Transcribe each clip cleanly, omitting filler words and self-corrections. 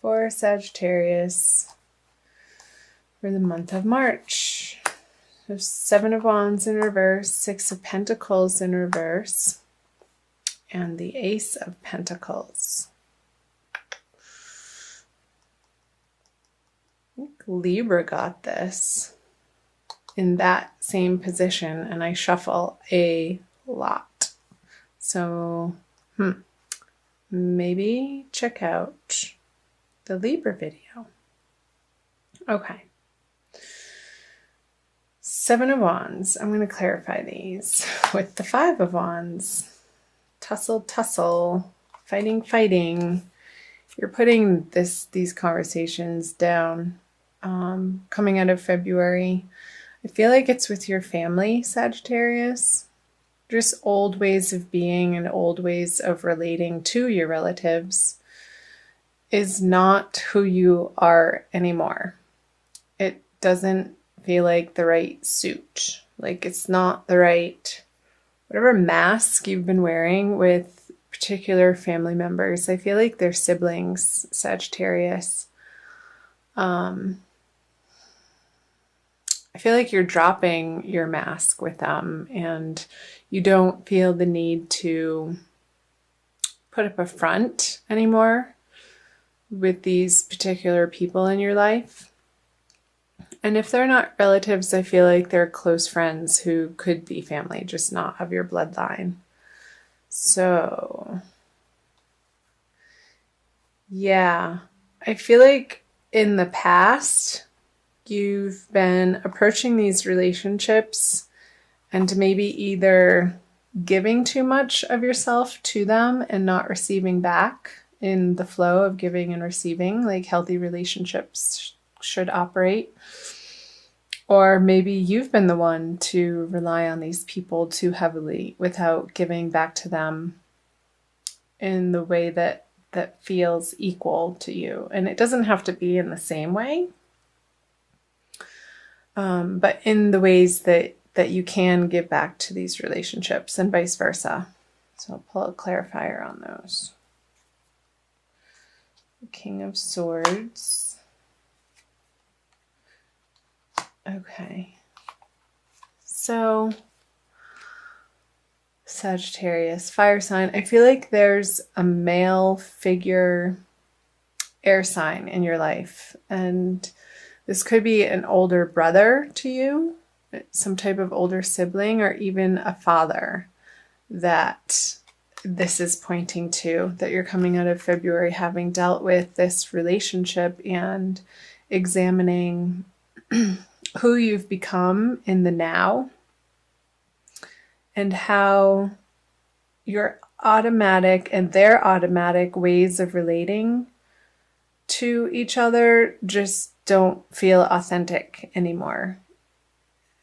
for Sagittarius for the month of March. So 7 of Wands in reverse, 6 of Pentacles in reverse, and the Ace of Pentacles. I think Libra got this in that same position, and I shuffle a lot. So, maybe check out the Libra video. Okay. 7 of Wands. I'm going to clarify these with the 5 of Wands. Tussle, fighting. You're putting these conversations down. Coming out of February. I feel like it's with your family, Sagittarius. Just old ways of being and old ways of relating to your relatives is not who you are anymore. It doesn't feel like the right suit. Like it's not the right, whatever mask you've been wearing with particular family members. I feel like they're siblings, Sagittarius. I feel like you're dropping your mask with them and you don't feel the need to put up a front anymore with these particular people in your life. And if they're not relatives, I feel like they're close friends who could be family, just not of your bloodline. So, yeah, I feel like in the past, you've been approaching these relationships and maybe either giving too much of yourself to them and not receiving back in the flow of giving and receiving, like healthy relationships should operate. Or maybe you've been the one to rely on these people too heavily without giving back to them in the way that feels equal to you. And it doesn't have to be in the same way. But in the ways that you can give back to these relationships and vice versa. So I'll pull a clarifier on those. The King of Swords. Okay. So Sagittarius, fire sign. I feel like there's a male figure, air sign in your life. And this could be an older brother to you, some type of older sibling, or even a father that this is pointing to, that you're coming out of February having dealt with this relationship and examining who you've become in the now and how your automatic and their automatic ways of relating to each other just don't feel authentic anymore.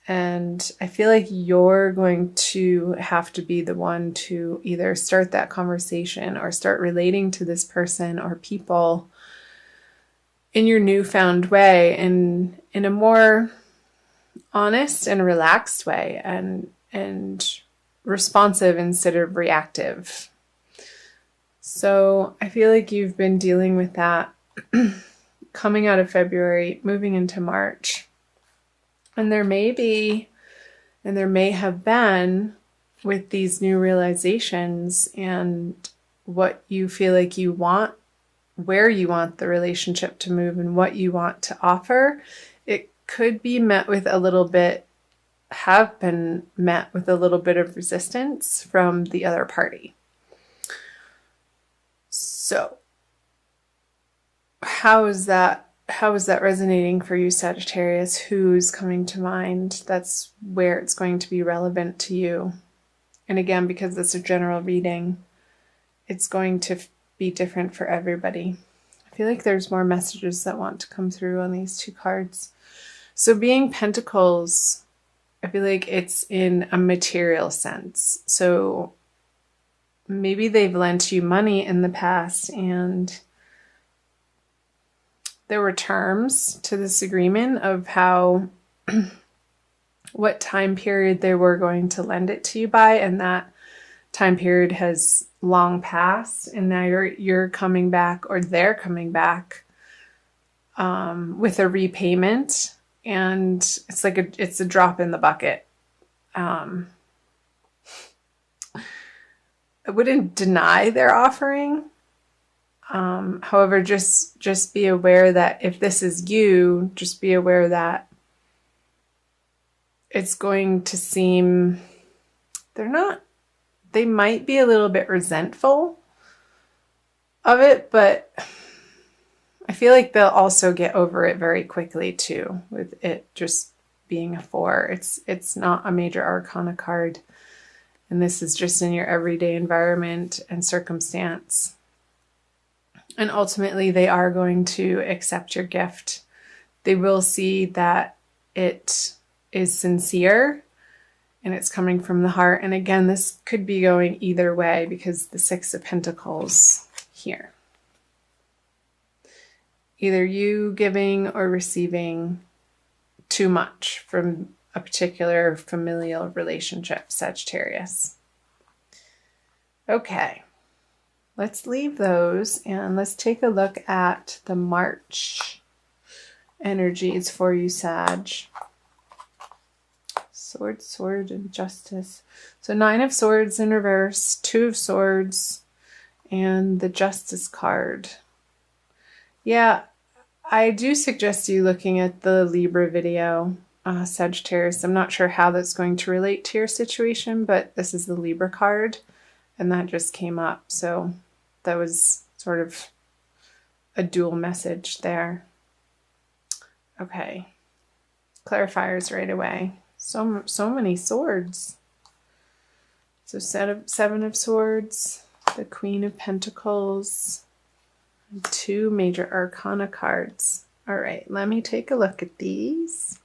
And I feel like you're going to have to be the one to either start that conversation or start relating to this person or people in your newfound way and in a more honest and relaxed way and responsive instead of reactive. So I feel like you've been dealing with that coming out of February, moving into March. And there may have been, with these new realizations and what you feel like you want, where you want the relationship to move and what you want to offer, it could be met with a little bit, have been met with a little bit of resistance from the other party. So, how is that resonating for you, Sagittarius? Who's coming to mind? That's where it's going to be relevant to you. And again, because it's a general reading, it's going to be different for everybody. I feel like there's more messages that want to come through on these two cards. So being Pentacles, I feel like it's in a material sense. So maybe they've lent you money in the past and there were terms to this agreement of how, what time period they were going to lend it to you by, and that time period has long passed, and now you're coming back, or they're coming back with a repayment, and it's like it's a drop in the bucket. I wouldn't deny their offering. However, just be aware that if this is you, just be aware that it's going to seem they might be a little bit resentful of it, but I feel like they'll also get over it very quickly too, with it just being a 4. It's not a major arcana card, and this is just in your everyday environment and circumstance. And ultimately, they are going to accept your gift. They will see that it is sincere and it's coming from the heart. And again, this could be going either way because the 6 of Pentacles here. Either you giving or receiving too much from a particular familial relationship, Sagittarius. Okay, let's leave those and let's take a look at the March energies for you, Sag. Sword, sword, and justice. So 9 of Swords in reverse, 2 of Swords, and the Justice card. Yeah, I do suggest you looking at the Libra video, Sagittarius. I'm not sure how that's going to relate to your situation, but this is the Libra card, and that just came up. So that was sort of a dual message there. Okay, clarifiers right away. So many swords. So 7 of Swords, the Queen of Pentacles, and 2 major arcana cards. All right, let me take a look at these.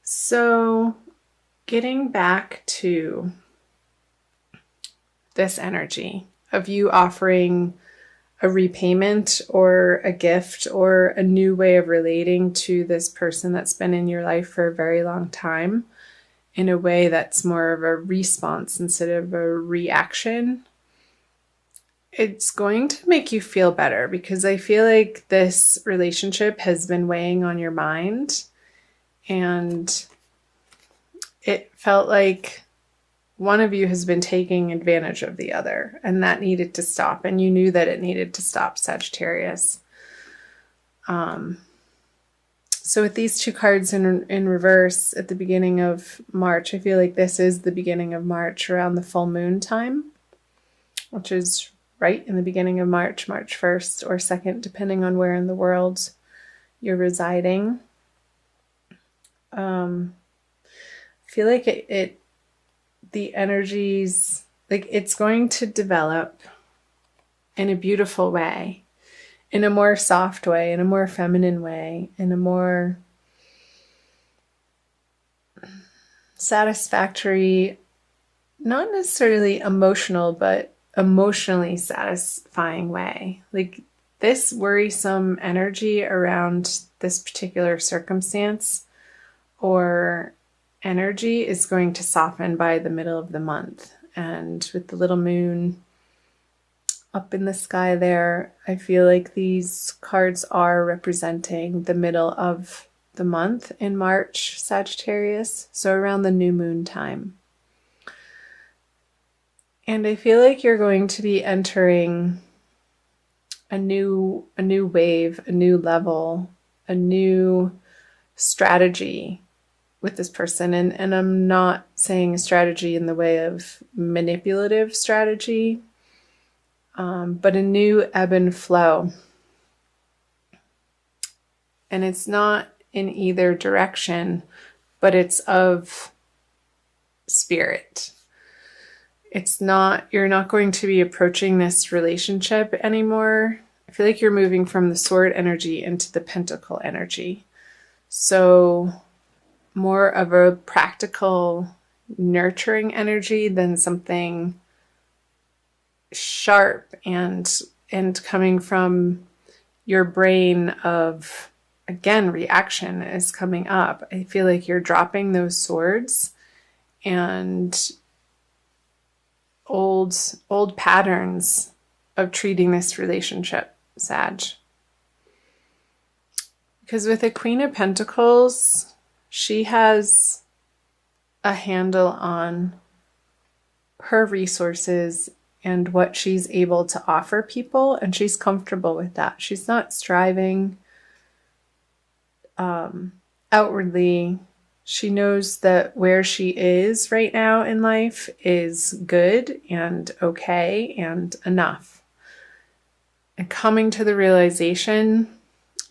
So getting back to this energy of you offering a repayment or a gift or a new way of relating to this person that's been in your life for a very long time in a way that's more of a response instead of a reaction, it's going to make you feel better, because I feel like this relationship has been weighing on your mind and it felt like one of you has been taking advantage of the other, and that needed to stop. And you knew that it needed to stop, Sagittarius. So with these 2 cards in reverse at the beginning of March, I feel like this is the beginning of March around the full moon time, which is right in the beginning of March, March 1st or 2nd, depending on where in the world you're residing. I feel like the energies, like it's going to develop in a beautiful way, in a more soft way, in a more feminine way, in a more satisfactory, not necessarily emotional, but emotionally satisfying way. Like this worrisome energy around this particular circumstance or energy is going to soften by the middle of the month. And with the little moon up in the sky there, I feel like these cards are representing the middle of the month in March, Sagittarius, so around the new moon time. And I feel like you're going to be entering a new wave, a new level, a new strategy with this person. And I'm not saying a strategy in the way of manipulative strategy, but a new ebb and flow. And it's not in either direction, but it's of spirit. It's not, you're not going to be approaching this relationship anymore. I feel like you're moving from the sword energy into the pentacle energy. So more of a practical, nurturing energy than something sharp and coming from your brain of, again, reaction is coming up. I feel like you're dropping those swords and old patterns of treating this relationship, Sag. Because with the Queen of Pentacles, she has a handle on her resources and what she's able to offer people, and she's comfortable with that. She's not striving outwardly. She knows that where she is right now in life is good and okay and enough. And coming to the realization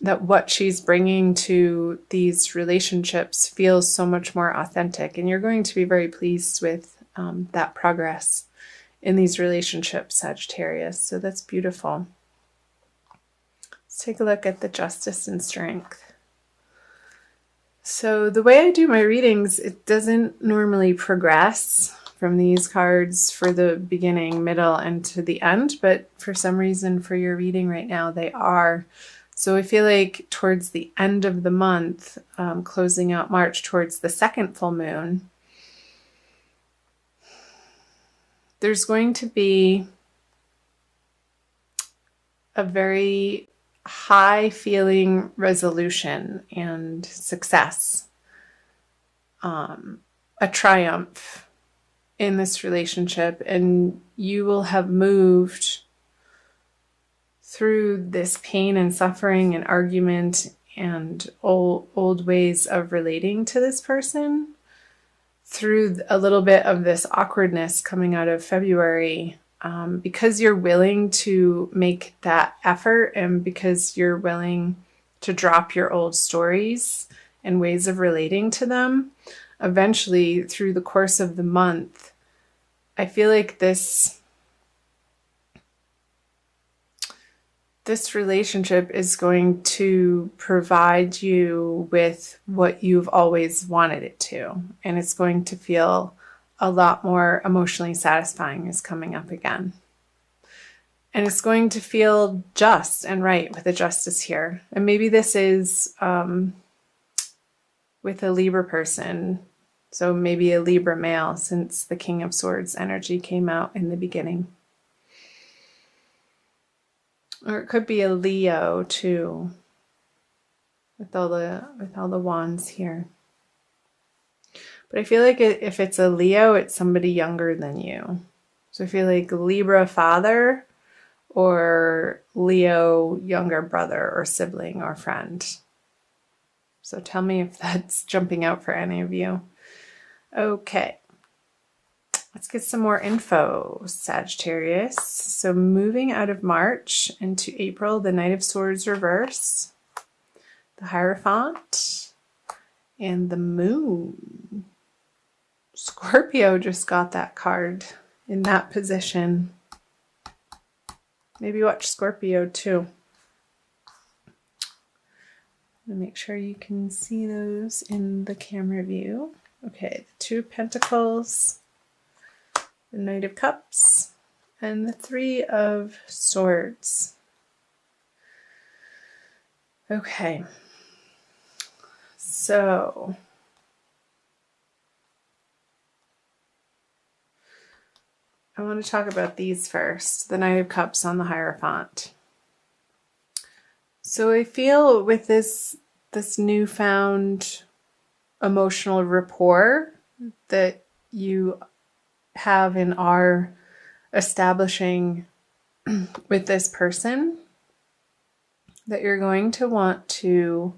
that what she's bringing to these relationships feels so much more authentic. And you're going to be very pleased with that progress in these relationships, Sagittarius. So that's beautiful. Let's take a look at the Justice and Strength. So the way I do my readings, it doesn't normally progress from these cards for the beginning, middle, and to the end, but for some reason for your reading right now, they are. So I feel like towards the end of the month, closing out March towards the second full moon, there's going to be a very high feeling resolution and success, a triumph in this relationship, and you will have moved through this pain and suffering and argument and old ways of relating to this person, through a little bit of this awkwardness coming out of February, because you're willing to make that effort and because you're willing to drop your old stories and ways of relating to them. Eventually, through the course of the month, I feel like this relationship is going to provide you with what you've always wanted it to. And it's going to feel a lot more emotionally satisfying is coming up again. And it's going to feel just and right with the Justice here. And maybe this is with a Libra person. So maybe a Libra male, since the King of Swords energy came out in the beginning. Or it could be a Leo too, with all the wands here. But I feel like if it's a Leo, it's somebody younger than you. So I feel like Libra father or Leo younger brother or sibling or friend. So tell me if that's jumping out for any of you. Okay. Let's get some more info, Sagittarius. So moving out of March into April, the Knight of Swords reverse, the Hierophant, and the Moon. Scorpio just got that card in that position. Maybe watch Scorpio too. Make sure you can see those in the camera view. Okay, the Two of Pentacles, the Knight of Cups, and the Three of Swords. Okay, so I want to talk about these first. The Knight of Cups on the Hierophant. So I feel with this newfound emotional rapport that you have and are establishing with this person, that you're going to want to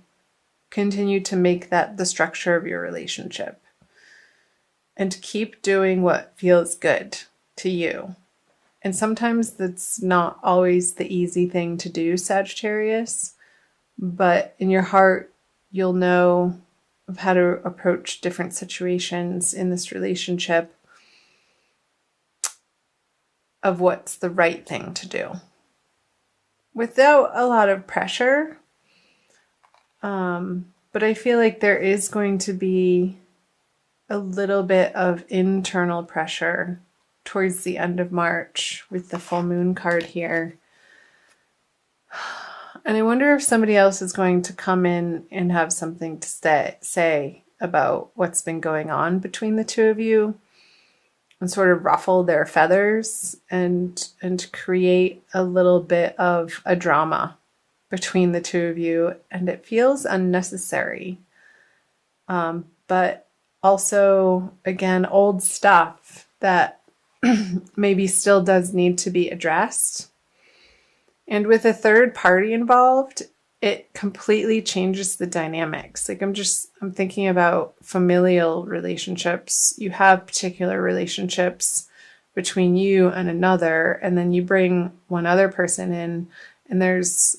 continue to make that the structure of your relationship and to keep doing what feels good to you. And sometimes that's not always the easy thing to do, Sagittarius, but in your heart, you'll know of how to approach different situations in this relationship, of what's the right thing to do without a lot of pressure. But I feel like there is going to be a little bit of internal pressure towards the end of March with the full moon card here. And I wonder if somebody else is going to come in and have something to say about what's been going on between the two of you. and sort of ruffle their feathers and create a little bit of a drama between the two of you, and it feels unnecessary. But also, again, old stuff that maybe still does need to be addressed. And with a third party involved, it completely changes the dynamics. Like I'm thinking about familial relationships. You have particular relationships between you and another, and then you bring one other person in, and there's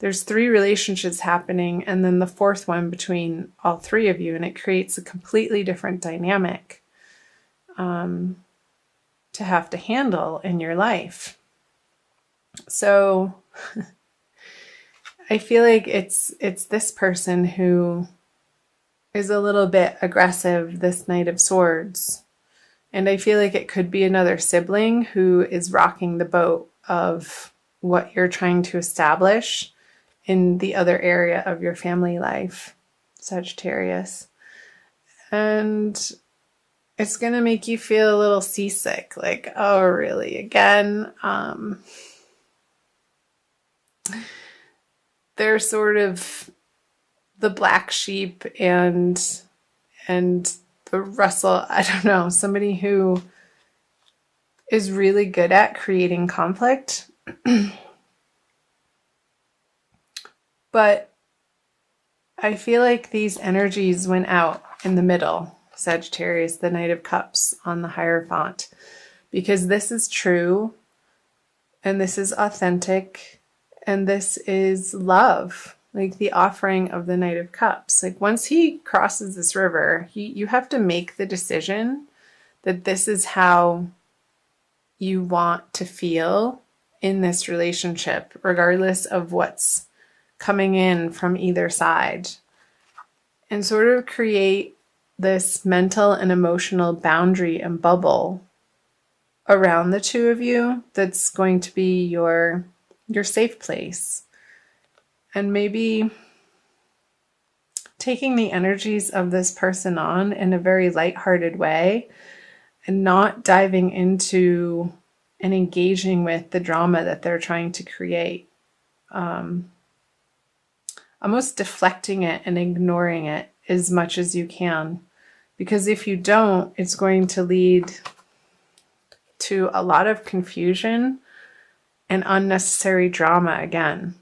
there's 3 relationships happening, and then the 4th one between all 3 of you, and it creates a completely different dynamic to have to handle in your life. So I feel like it's this person who is a little bit aggressive, this Knight of Swords. And I feel like it could be another sibling who is rocking the boat of what you're trying to establish in the other area of your family life, Sagittarius. And it's going to make you feel a little seasick, like, oh, really, again? They're sort of the black sheep and the Russell, I don't know, somebody who is really good at creating conflict. But I feel like these energies went out in the middle, Sagittarius, the Knight of Cups on the Hierophant, because this is true, and this is authentic, and this is love, like the offering of the Knight of Cups. Like once he crosses this river, you have to make the decision that this is how you want to feel in this relationship, regardless of what's coming in from either side, and sort of create this mental and emotional boundary and bubble around the two of you that's going to be your safe place. And maybe taking the energies of this person on in a very lighthearted way and not diving into and engaging with the drama that they're trying to create. Almost deflecting it and ignoring it as much as you can. Because if you don't, it's going to lead to a lot of confusion and unnecessary drama again.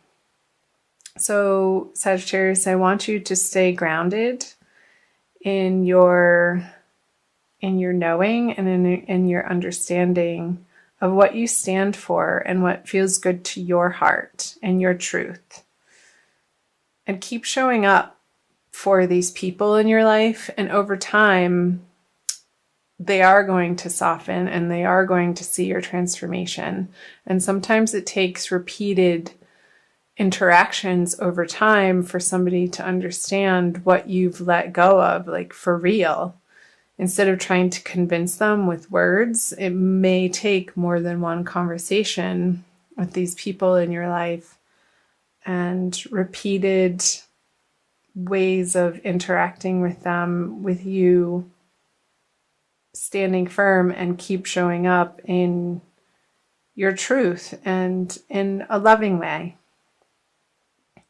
So, Sagittarius, I want you to stay grounded in your knowing and in your understanding of what you stand for and what feels good to your heart and your truth. And keep showing up for these people in your life. And over time, they are going to soften and they are going to see your transformation. And sometimes it takes repeated interactions over time for somebody to understand what you've let go of, like for real. Instead of trying to convince them with words, it may take more than one conversation with these people in your life and repeated ways of interacting with them, with you standing firm and keep showing up in your truth and in a loving way.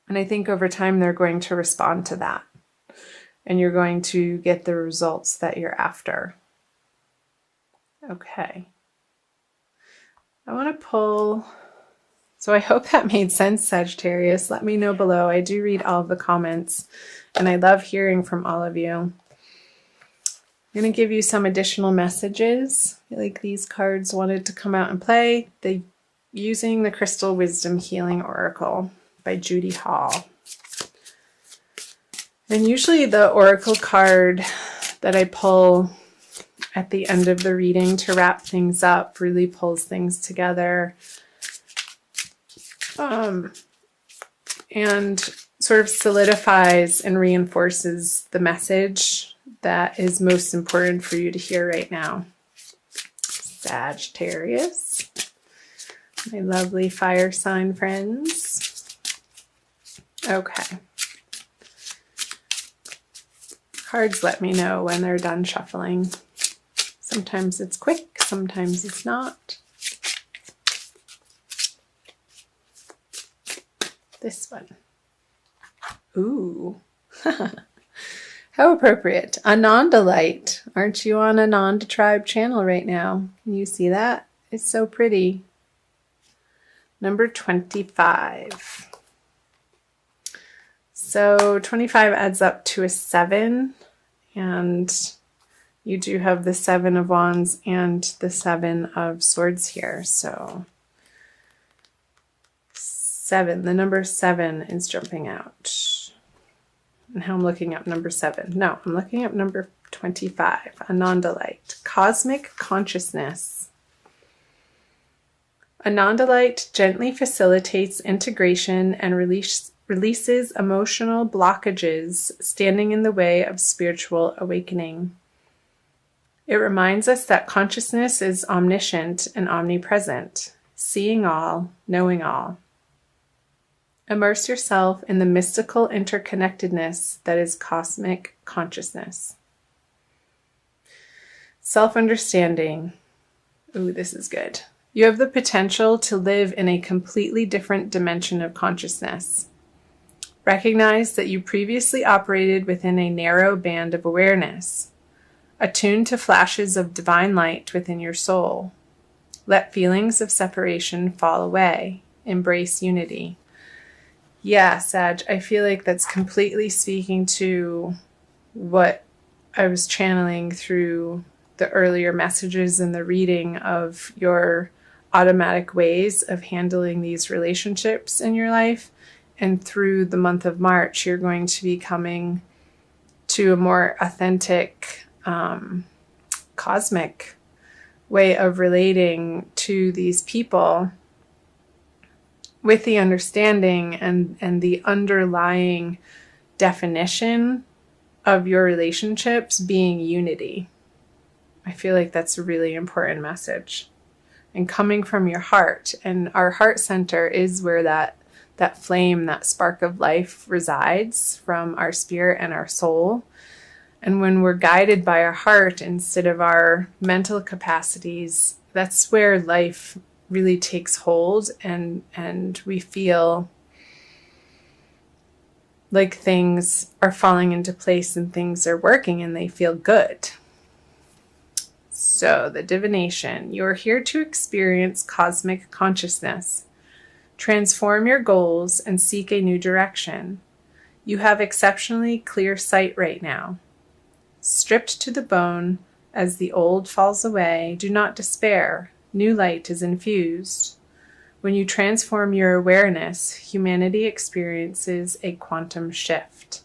And I think over time they're going to respond to that. And you're going to get the results that you're after. Okay. I want to pull... So I hope that made sense, Sagittarius. Let me know below. I do read all of the comments, and I love hearing from all of you. I'm going to give you some additional messages. I feel like these cards wanted to come out and play. Using the Crystal Wisdom Healing Oracle by Judy Hall. And usually the oracle card that I pull at the end of the reading to wrap things up really pulls things together. And sort of solidifies and reinforces the message that is most important for you to hear right now. Sagittarius, my lovely fire sign friends. Okay. Cards let me know when they're done shuffling. Sometimes it's quick, sometimes it's not. This one. Ooh. How appropriate. Ananda light. Aren't you on Ananda tribe channel right now? Can you see that? It's so pretty. Number 25. So 25 adds up to a 7, and you do have the 7 of Wands and the 7 of Swords here. So 7, the number 7 is jumping out. And how I'm looking up number 7. No, I'm looking up number 25, Ananda light, cosmic consciousness. Ananda light gently facilitates integration and releases emotional blockages standing in the way of spiritual awakening. It reminds us that consciousness is omniscient and omnipresent, seeing all, knowing all. Immerse yourself in the mystical interconnectedness that is cosmic consciousness. Self-understanding. Ooh, this is good. You have the potential to live in a completely different dimension of consciousness. Recognize that you previously operated within a narrow band of awareness, attuned to flashes of divine light within your soul. Let feelings of separation fall away. Embrace unity. Yeah, Sag, I feel like that's completely speaking to what I was channeling through the earlier messages in the reading of your automatic ways of handling these relationships in your life. And through the month of March, you're going to be coming to a more authentic, cosmic way of relating to these people, with the understanding and the underlying definition of your relationships being unity. I feel like that's a really important message. And coming from your heart. And our heart center is where that flame, that spark of life resides, from our spirit and our soul. And when we're guided by our heart instead of our mental capacities, that's where life really takes hold, and we feel like things are falling into place and things are working and they feel good. So the divination, you're here to experience cosmic consciousness. Transform your goals and seek a new direction. You have exceptionally clear sight right now. Stripped to the bone as the old falls away, do not despair. New light is infused. When you transform your awareness, humanity experiences a quantum shift.